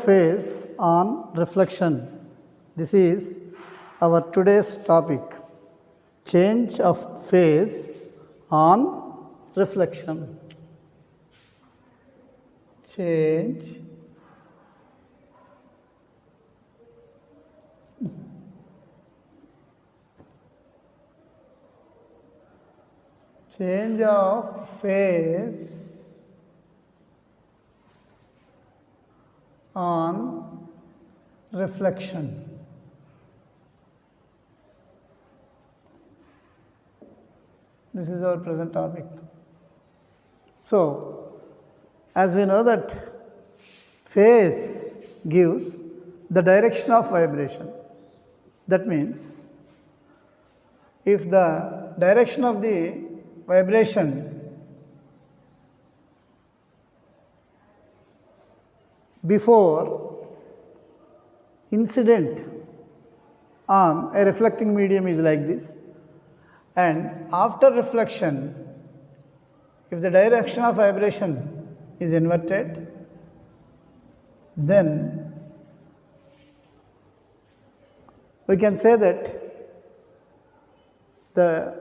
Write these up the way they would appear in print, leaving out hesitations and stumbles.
phase on reflection. This is our today's topic. Change of phase on reflection. Change of phase on reflection. This is our present topic. So, as we know that phase gives the direction of vibration. That means, if the direction of the vibration before incident on a reflecting medium is like this, and after reflection, if the direction of vibration is inverted, then we can say that the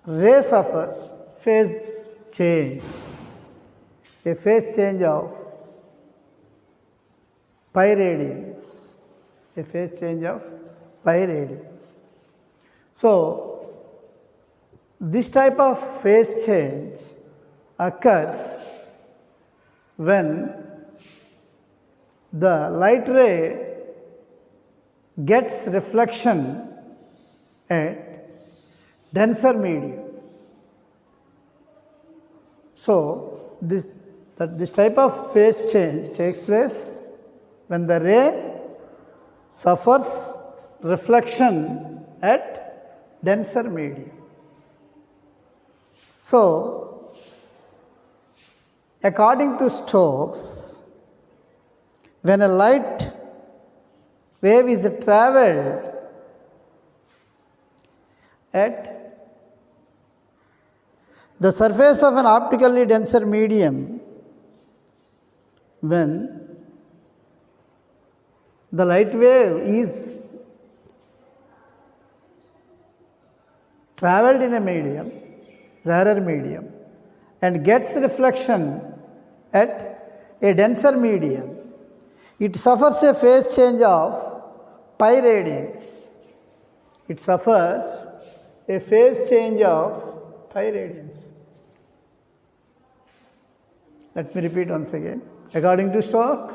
ray suffers phase change, a phase change of pi radians, a phase change of pi radians. So, this type of phase change occurs when the light ray gets reflection at denser medium. So, this type of phase change takes place when the ray suffers reflection at denser medium. So, according to Stokes, when a light wave is travelled at the surface of an optically denser medium, when the light wave is travelled in a medium, rarer medium, and gets reflection at a denser medium, it suffers a phase change of pi radians. It suffers a phase change of pi radians. Let me repeat once again. According to Stokes,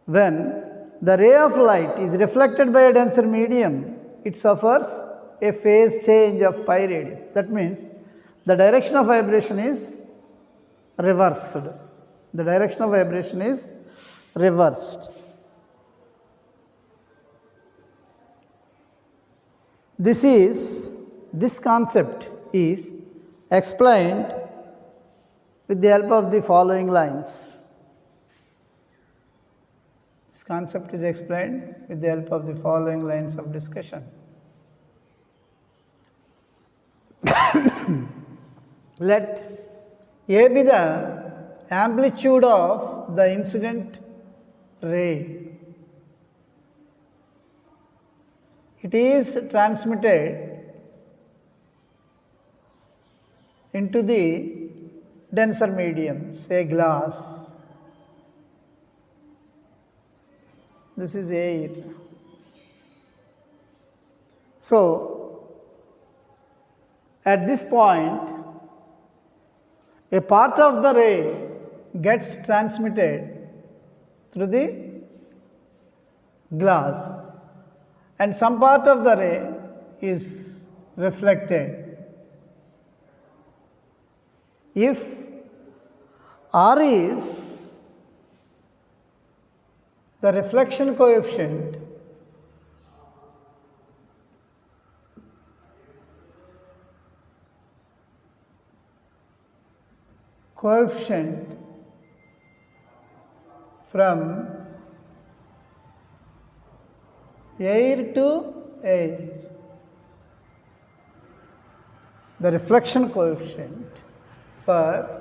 when the ray of light is reflected by a denser medium, it suffers a phase change of pi radians. That means the direction of vibration is reversed. The direction of vibration is reversed. This concept is explained with the help of the following lines. This concept is explained with the help of the following lines of discussion. Let A be the amplitude of the incident ray. It is transmitted into the denser medium, say glass. This is air. So, at this point, a part of the ray gets transmitted through the glass, and some part of the ray is reflected. If R is the reflection coefficient, from air to air, the reflection coefficient for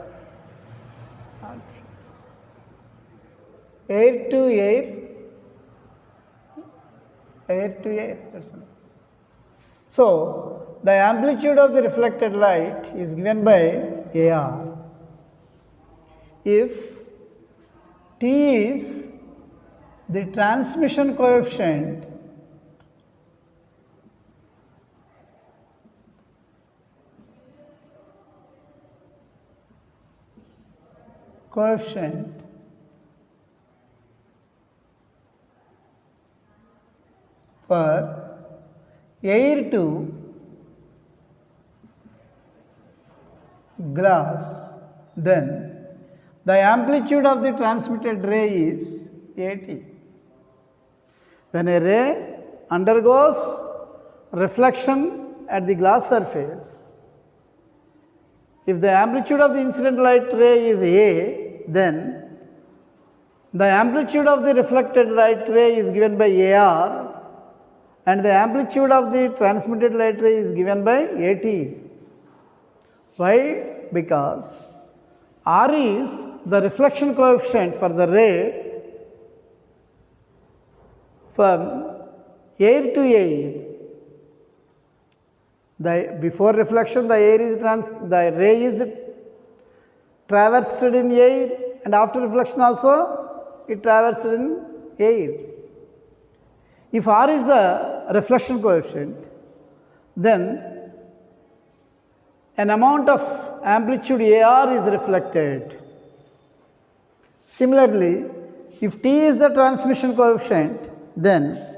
air to air, air to air. That's all. So, the amplitude of the reflected light is given by AR. If T is the transmission coefficient, for air to glass, then the amplitude of the transmitted ray is AT. When a ray undergoes reflection at the glass surface, if the amplitude of the incident light ray is A, then the amplitude of the reflected light ray is given by AR and the amplitude of the transmitted light ray is given by AT. Why? Because R is the reflection coefficient for the ray from air to air. Before reflection, the ray is traversed in air, and after reflection also it traversed in air. If R is the reflection coefficient, then an amount of amplitude AR is reflected. Similarly, if T is the transmission coefficient, then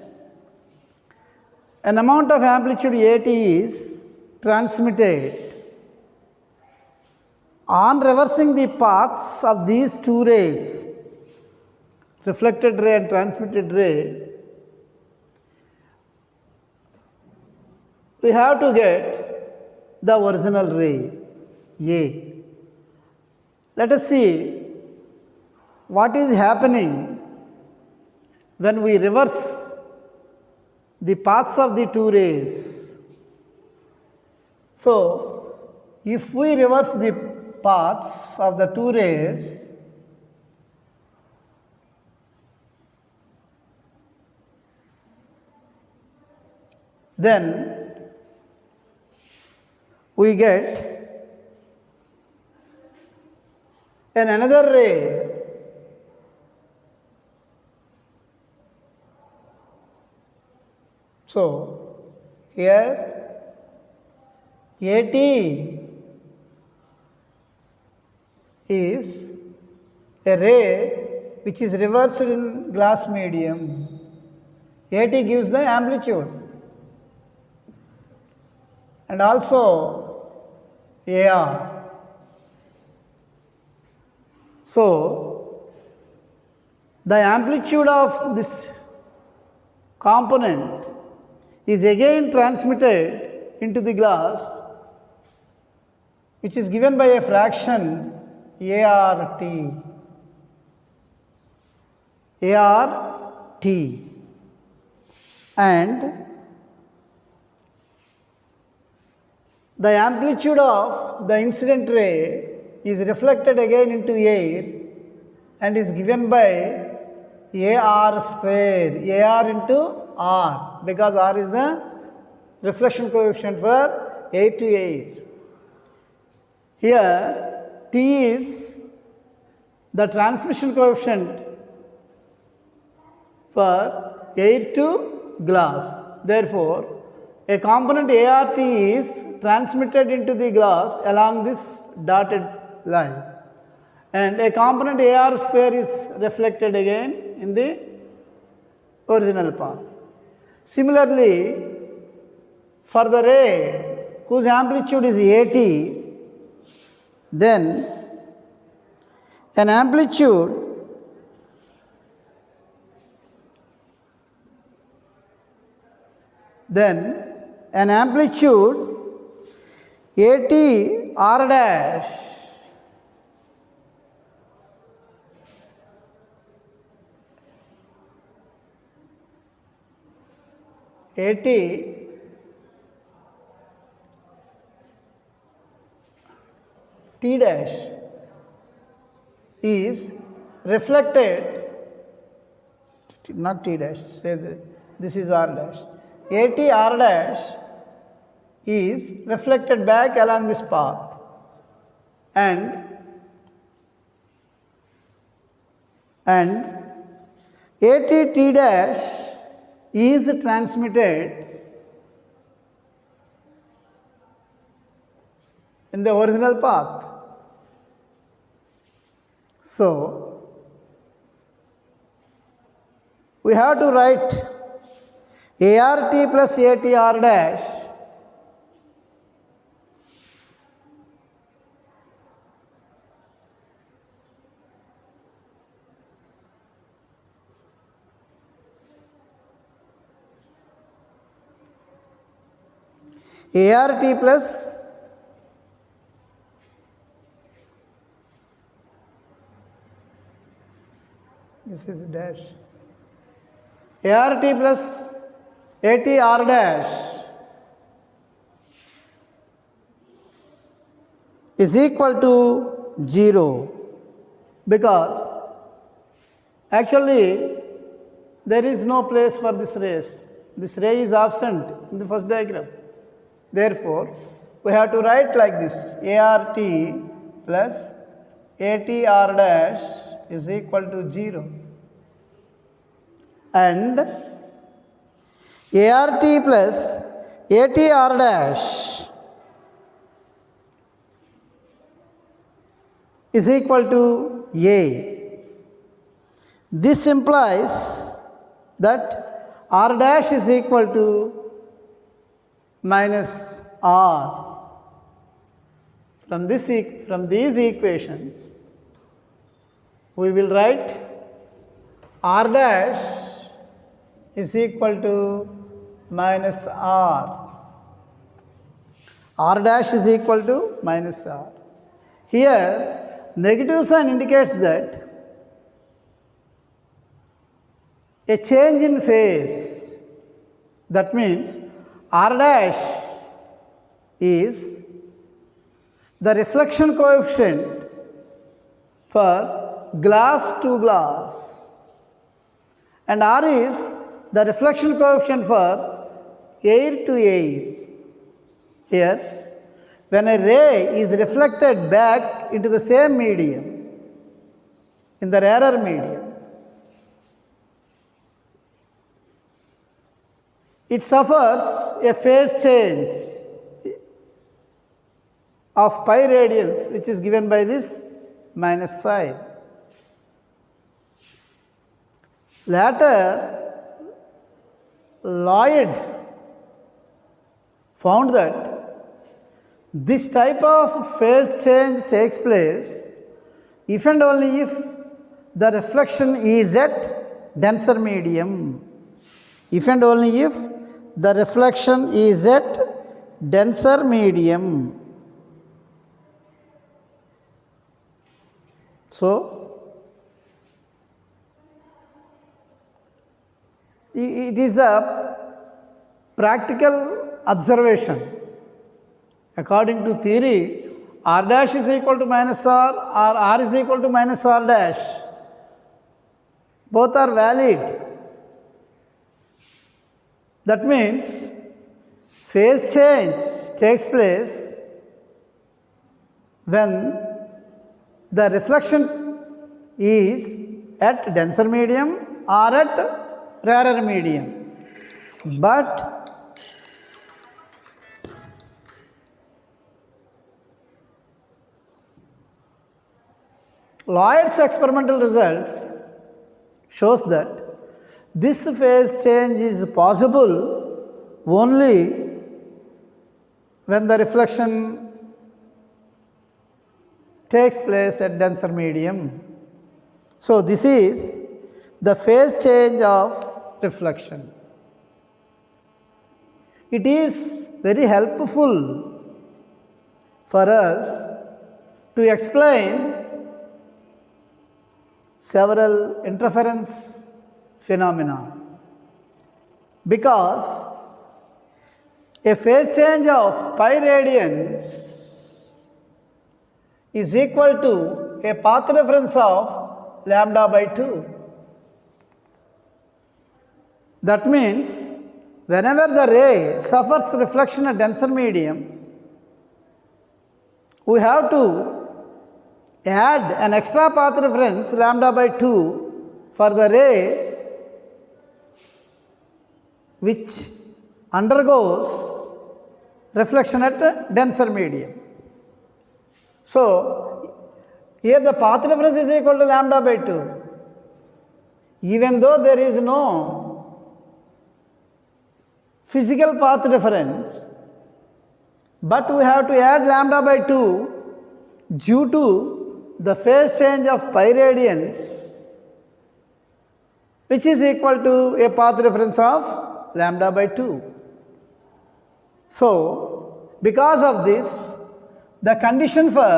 an amount of amplitude AT is transmitted. On reversing the paths of these two rays, reflected ray and transmitted ray, we have to get the original ray, A. Let us see what is happening when we reverse the paths of the two rays. So, if we reverse the paths of the two rays, then we get another ray So, here AT is a ray which is reversed in glass medium. AT gives the amplitude and also AR. So, the amplitude of this component is again transmitted into the glass, which is given by a fraction ART. ART. And the amplitude of the incident ray is reflected again into air and is given by AR square, AR into R, because R is the reflection coefficient for air to air. Here T is the transmission coefficient for air to glass. Therefore, a component ART is transmitted into the glass along this dotted line, and a component AR square is reflected again in the original path. Similarly, for the ray whose amplitude is AT, then an amplitude AT R dash AT T dash is reflected not T dash, say this is R dash. AT R dash is reflected back along this path, and AT T dash is transmitted in the original path. So, we have to write ART plus ATR dash ART plus this is dash ART plus ATR dash is equal to 0, because actually there is no place for this rays. This ray is absent in the first diagram. Therefore, we have to write like this: ART plus ATR dash is equal to 0, and ART plus ATR dash is equal to A. This implies that R dash is equal to minus R. From these equations, we will write R dash is equal to minus R. R dash is equal to minus R. Here, negative sign indicates that a change in phase. That means R dash is the reflection coefficient for glass to glass, and R is the reflection coefficient for air to air. Here, when a ray is reflected back into the same medium, in the rarer medium, it suffers a phase change of pi radians, which is given by this minus sign. Later, Lloyd found that this type of phase change takes place if and only if the reflection is at denser medium. If and only if the reflection is at denser medium. So, it is a practical observation. According to theory, R dash is equal to minus R or R is equal to minus R dash. Both are valid. That means phase change takes place when the reflection is at denser medium or at rarer medium. But Lloyd's experimental results shows that this phase change is possible only when the reflection takes place at denser medium. So, this is the phase change of reflection. It is very helpful for us to explain several interference phenomena, because a phase change of pi radians is equal to a path reference of lambda by 2. That means whenever the ray suffers reflection at denser medium, we have to add an extra path difference lambda by 2 for the ray which undergoes reflection at denser medium. So, here the path difference is equal to lambda by 2. Even though there is no physical path difference, but we have to add lambda by 2 due to the phase change of pi radians, which is equal to a path difference of lambda by 2. So, because of this, the condition for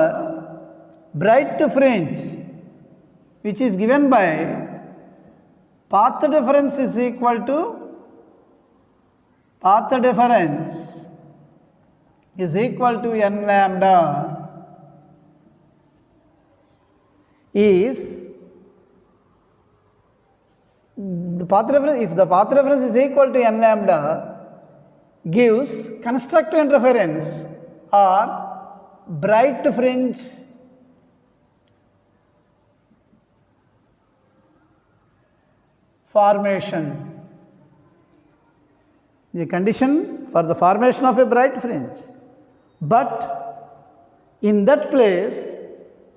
bright fringe, which is given by path difference is equal to n lambda, is the path reference. If the path reference is equal to n lambda, gives constructive interference or bright fringe formation. The condition for the formation of a bright fringe. But in that place,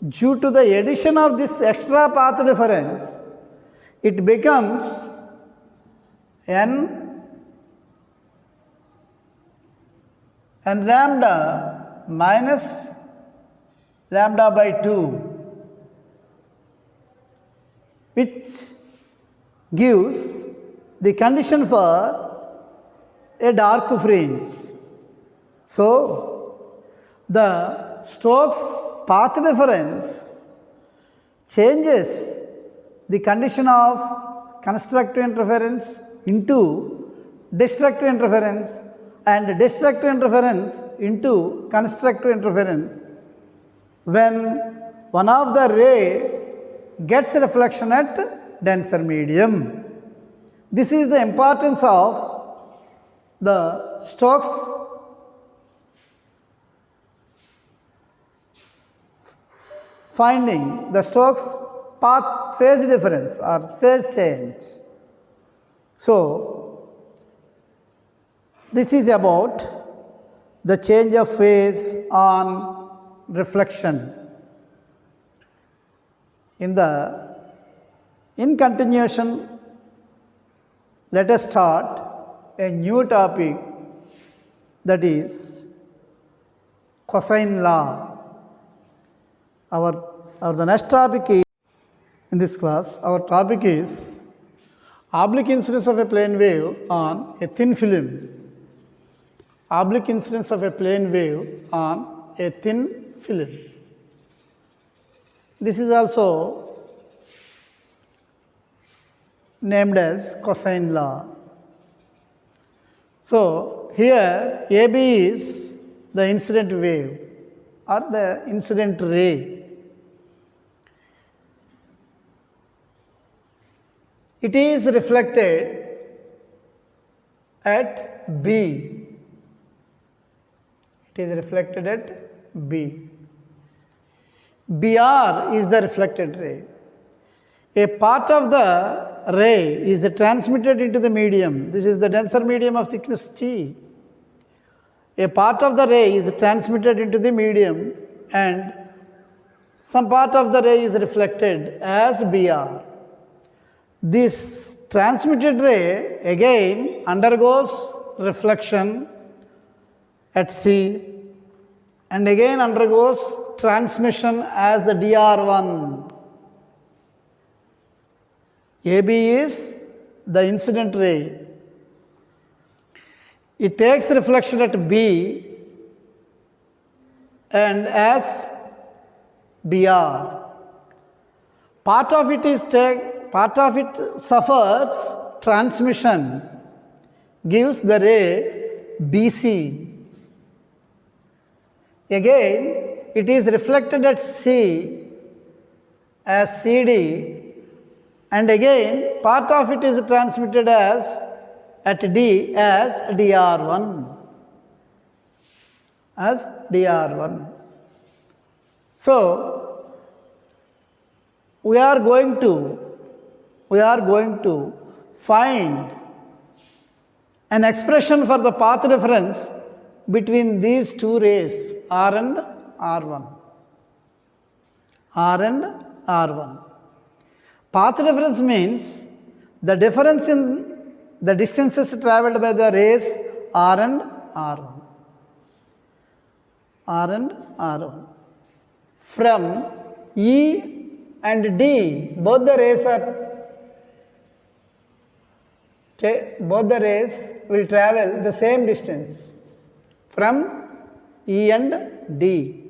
due to the addition of this extra path difference, it becomes n lambda minus lambda by 2, which gives the condition for a dark fringe. So, the Stokes path difference changes the condition of constructive interference into destructive interference and destructive interference into constructive interference when one of the ray gets reflection at denser medium. This is the importance of the Stokes finding, the Stokes path phase difference or phase change. So, this is about the change of phase on reflection. In continuation, let us start a new topic, that is cosine law. The next topic is, in this class, our topic is oblique incidence of a plane wave on a thin film. Oblique incidence of a plane wave on a thin film. This is also named as cosine law. So, here AB is the incident wave or the incident ray. It is reflected at B. It is reflected at B. BR is the reflected ray. A part of the ray is transmitted into the medium. This is the denser medium of thickness T. A part of the ray is transmitted into the medium and some part of the ray is reflected as BR. This transmitted ray again undergoes reflection at C and again undergoes transmission as the DR1. AB is the incident ray. It takes reflection at B and as BR. Part of it suffers transmission, gives the ray BC. Again, it is reflected at C as CD, and again part of it is transmitted as at D as dr1. As dr1. So, we are going to find an expression for the path difference between these two rays R and R1. R and R1. Path difference means the difference in the distances traveled by the rays R and R1. R and R1. From E and D, both the rays will travel the same distance from E and D.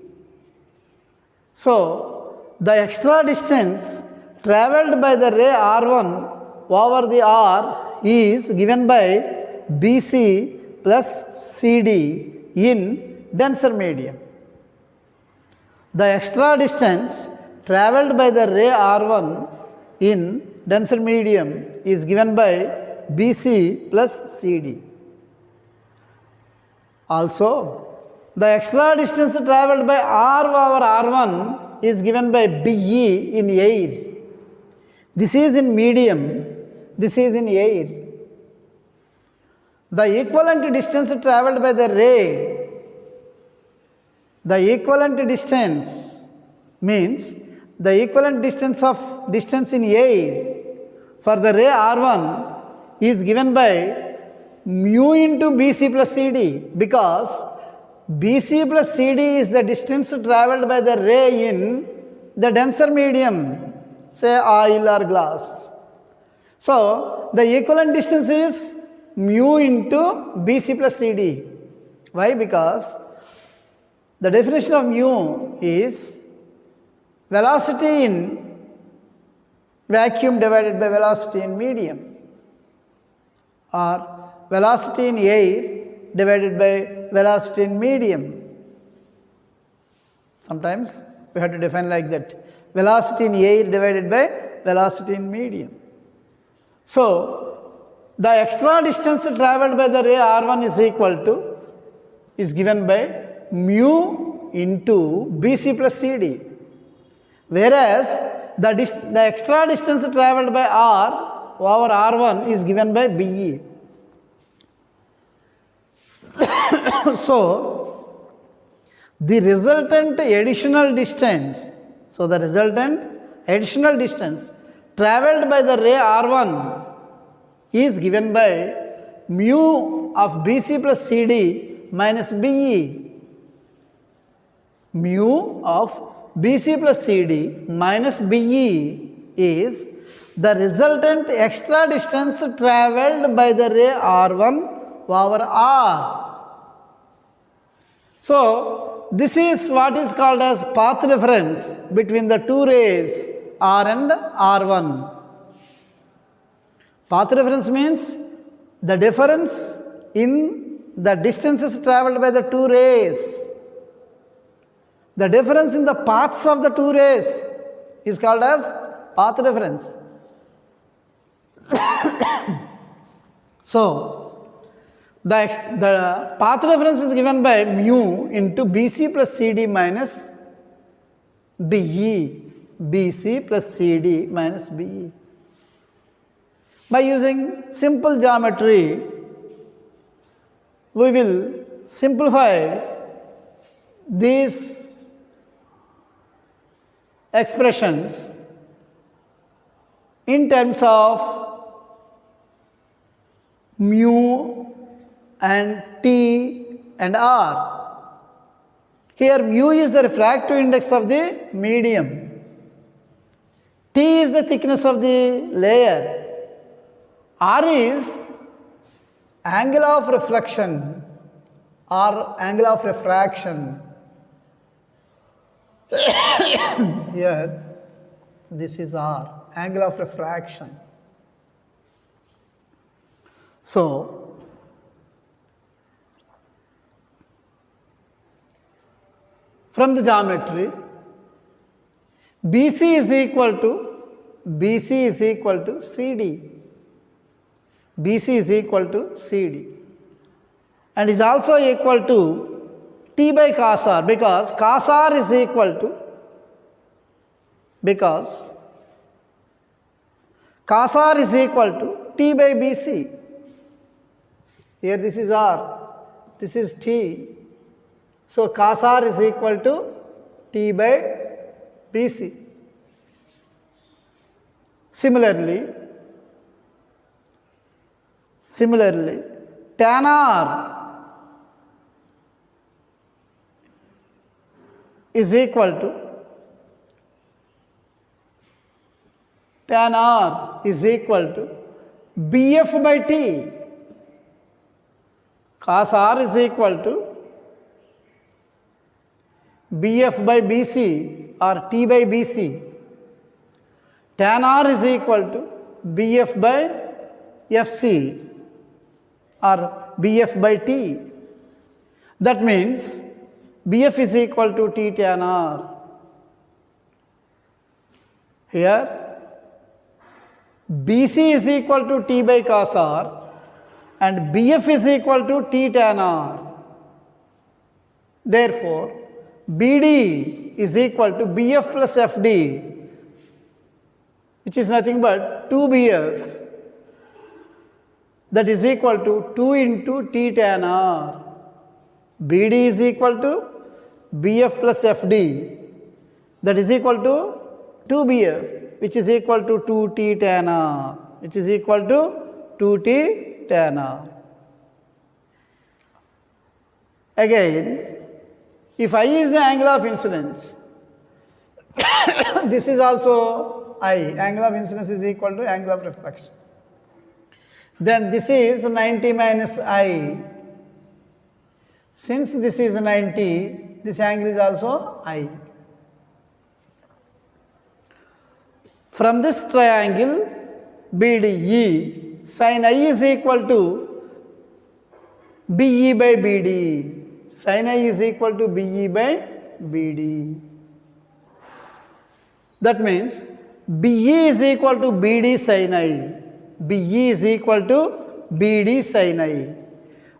So, the extra distance traveled by the ray R1 over the R is given by BC plus CD in denser medium. The extra distance traveled by the ray R1 in denser medium is given by BC plus CD. Also, the extra distance traveled by R over R1 is given by BE in air. This is in medium, this is in air. The equivalent distance traveled by the ray, the equivalent distance means the equivalent distance in air for the ray R1 is given by mu into BC plus CD, because BC plus CD is the distance traveled by the ray in the denser medium, say oil or glass. So, the equivalent distance is mu into BC plus CD. Why? Because the definition of mu is velocity in vacuum divided by velocity in medium, or velocity in air divided by velocity in medium. Sometimes we have to define like that. Velocity in air divided by velocity in medium. So, the extra distance traveled by the ray R1 is given by mu into BC plus CD. Whereas, the extra distance traveled by R over R1 is given by BE. So, the resultant additional distance, traveled by the ray R1 is given by mu of BC plus CD minus BE. Mu of BC plus CD minus BE is the resultant extra distance traveled by the ray R1 over R. So, this is what is called as path difference between the two rays R and R1. Path difference means the difference in the distances traveled by the two rays. The difference in the paths of the two rays is called as path difference. So, the path difference is given by mu into BC plus CD minus BE. BC plus CD minus BE. By using simple geometry, we will simplify these expressions in terms of mu and T and R. Here mu is the refractive index of the medium. T is the thickness of the layer. R is angle of reflection or angle of refraction. Here, this is R, angle of refraction. So, from the geometry, BC is equal to CD. BC is equal to CD and is also equal to T by cos R, because cos R is equal to, because cos R is equal to T by BC. Here this is R, this is T. So cos R is equal to T by BC. Similarly, tan R is equal to BF by T. Cos R is equal to BF by BC or T by BC. Tan R is equal to BF by FC or BF by T. That means BF is equal to T tan R. Here BC is equal to T by cos R and BF is equal to T tan R. Therefore, BD is equal to BF plus FD, which is nothing but 2BF, that is equal to 2 into T tan R. BD is equal to BF plus FD, that is equal to 2BF, which is equal to 2T tan R, which is equal to 2T tan R. Again, if I is the angle of incidence, this is also I. Angle of incidence is equal to angle of reflection. Then this is 90 minus I. Since this is 90, this angle is also I. From this triangle BDE, sin I is equal to BE by BD. Sin I is equal to BE by BD. That means BE is equal to BD sin I. BE is equal to BD sin I.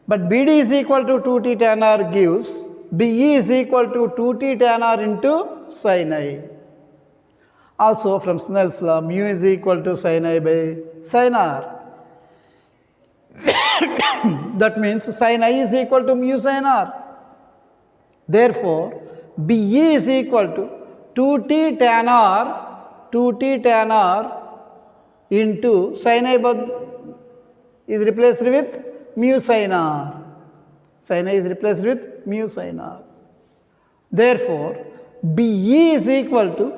But BD is equal to 2T tan R gives BE is equal to 2T tan R into sin I. Also from Snell's law, mu is equal to sin I by sin R. That means sin I is equal to mu sin R. Therefore, BE is equal to 2T tan R into sin I is replaced with mu sin R. Sin I is replaced with mu sin R. Therefore, BE is equal to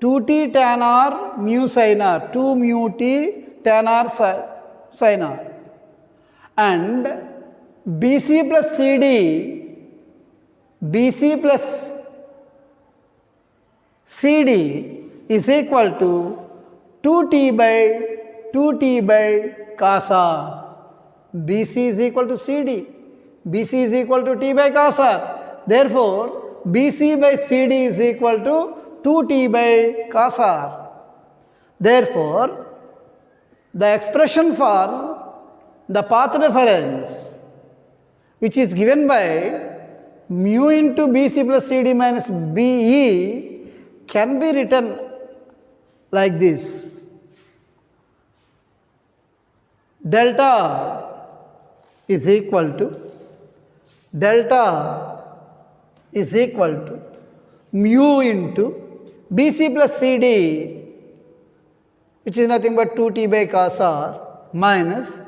2T tan R mu sin R, 2 mu T tan R sin R. And BC plus CD is equal to 2T by cos R. BC is equal to CD. BC is equal to T by cos R. Therefore, BC by CD is equal to 2T by cos R. Therefore, the expression for the path reference, which is given by mu into BC plus CD minus BE, can be written like this. Delta is equal to mu into BC plus CD, which is nothing but 2T by cos R, minus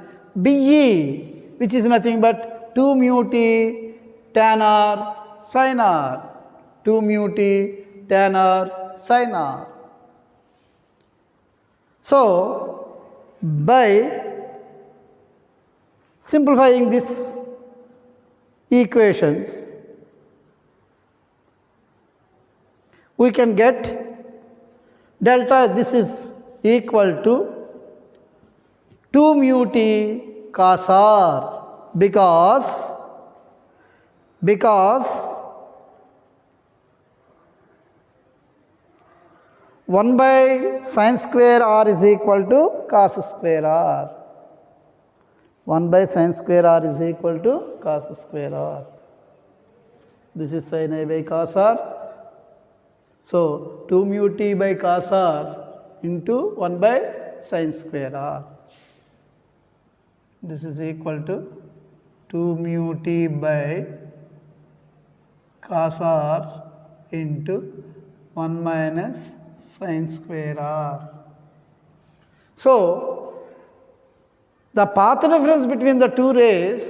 BE, which is nothing but 2 mu T tan R sin R, 2 mu T tan R sin R. So, by simplifying these equations, we can get delta, this is equal to 2 mu T cos R, because 1 by sin square R is equal to cos square R. 1 by sin square r is equal to cos square r. This is sin A by cos r. So 2 mu t by cos r into 1 by sin square r. This is equal to 2 mu t by cos r into 1 minus sin square r. So the path difference between the two rays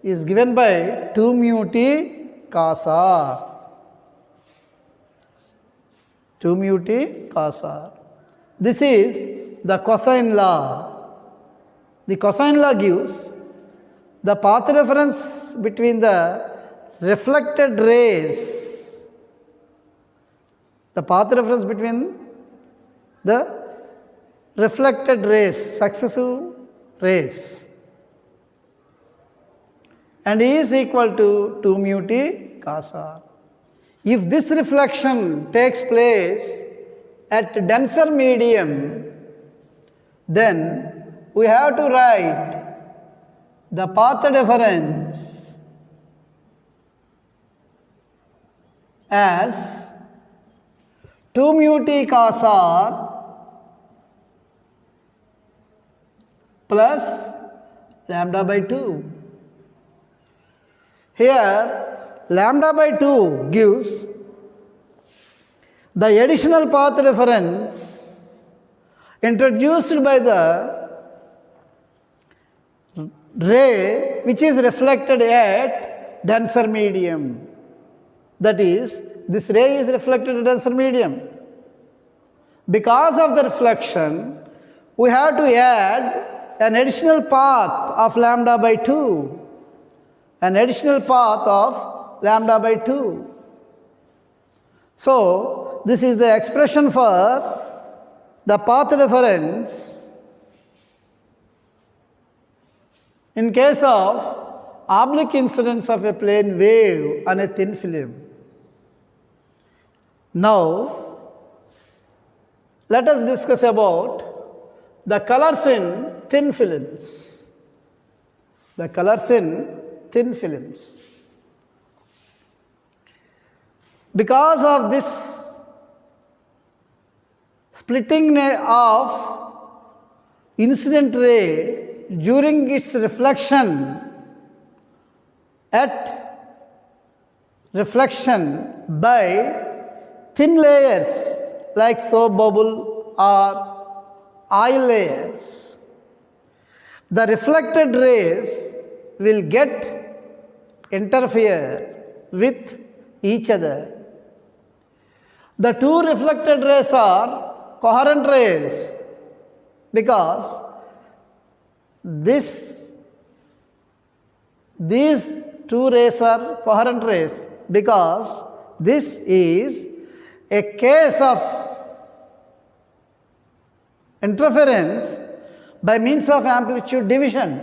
is given by 2 mu t cos r. 2 mu t cos r. This is the cosine law. The cosine law gives the path difference between the reflected rays. The path difference between the reflected rays, successive rays, and is equal to 2 mu t cos r. If this reflection takes place at denser medium, then we have to write the path difference as 2 mu t cos r plus lambda by 2. Here lambda by 2 gives the additional path difference introduced by the ray which is reflected at denser medium. That is, this ray is reflected at denser medium. Because of the reflection, we have to add an additional path of lambda by 2. An additional path of lambda by 2. So, this is the expression for the path difference in case of oblique incidence of a plane wave on a thin film. Now, let us discuss about the colors in thin films. The colors in thin films. Because of this splitting of incident ray during its reflection by thin layers like soap bubble or oil layers, the reflected rays will interfere with each other. The two reflected rays are coherent rays because these two rays are coherent rays because this is a case of interference by means of amplitude division.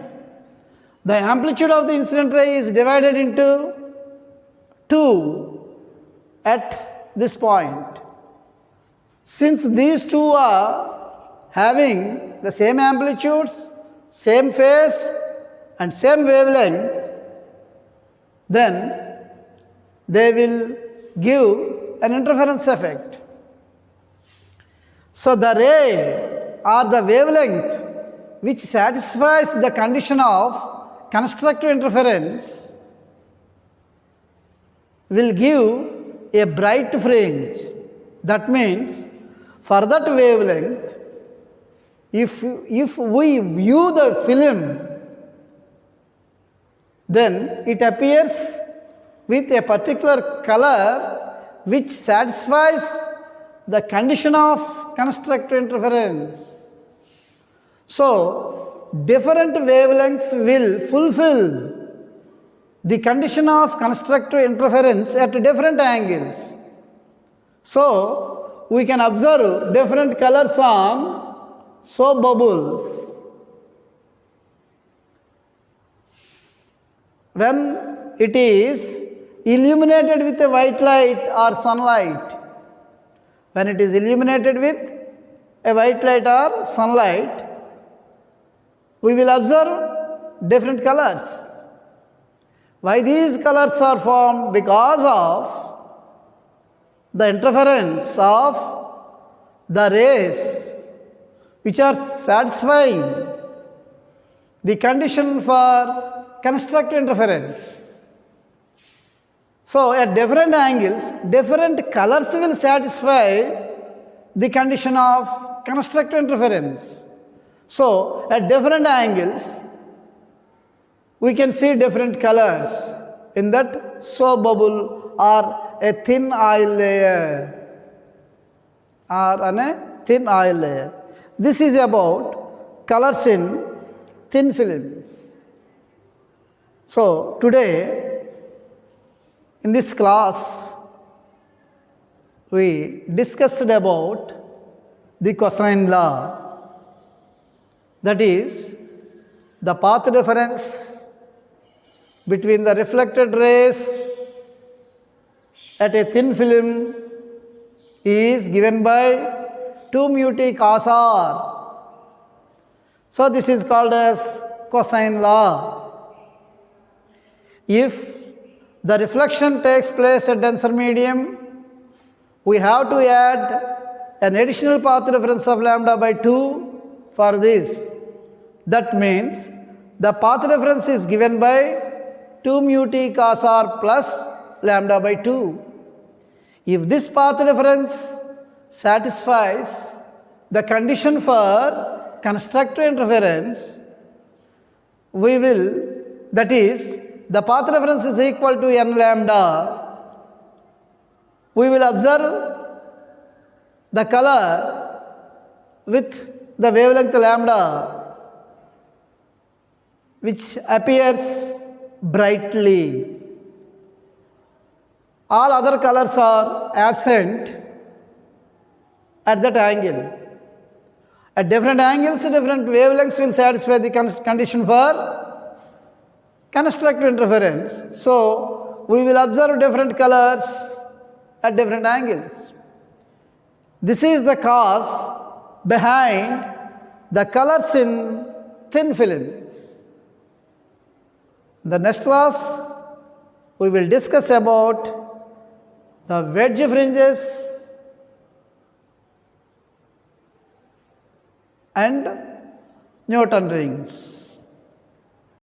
The amplitude of the incident ray is divided into 2 at this point. Since these two are having the same amplitudes, same phase and same wavelength, then they will give an interference effect. So the ray or the wavelength which satisfies the condition of constructive interference will give a bright fringe. That means for that wavelength, if we view the film, then it appears with a particular color which satisfies the condition of constructive interference. So, different wavelengths will fulfill the condition of constructive interference at different angles. So, we can observe different colors on soap bubbles. When it is illuminated with a white light or sunlight, when it is illuminated with a white light or sunlight, we will observe different colors. Why these colors are formed? Because of the interference of the rays which are satisfying the condition for constructive interference. So at different angles, different colors will satisfy the condition of constructive interference. So at different angles, we can see different colors in that soap bubble or a thin oil layer or on a thin oil layer. This is about colors in thin films. So today in this class we discussed about the cosine law, that is the path difference between the reflected rays at a thin film is given by 2 mu t cos r. So this is called as cosine law. If the reflection takes place at denser medium, we have to add an additional path difference of lambda by 2 for this. That means the path difference is given by 2 mu t cos r plus lambda by 2. If this path difference satisfies the condition for constructive interference, we will, that is, the path difference is equal to n lambda, we will observe the color with the wavelength lambda which appears brightly. All other colors are absent at that angle. At different angles, different wavelengths will satisfy the condition for constructive interference. So we will observe different colors at different angles. This is the cause behind the colors in thin films. In the next class, we will discuss about the wedge fringes and Newton rings.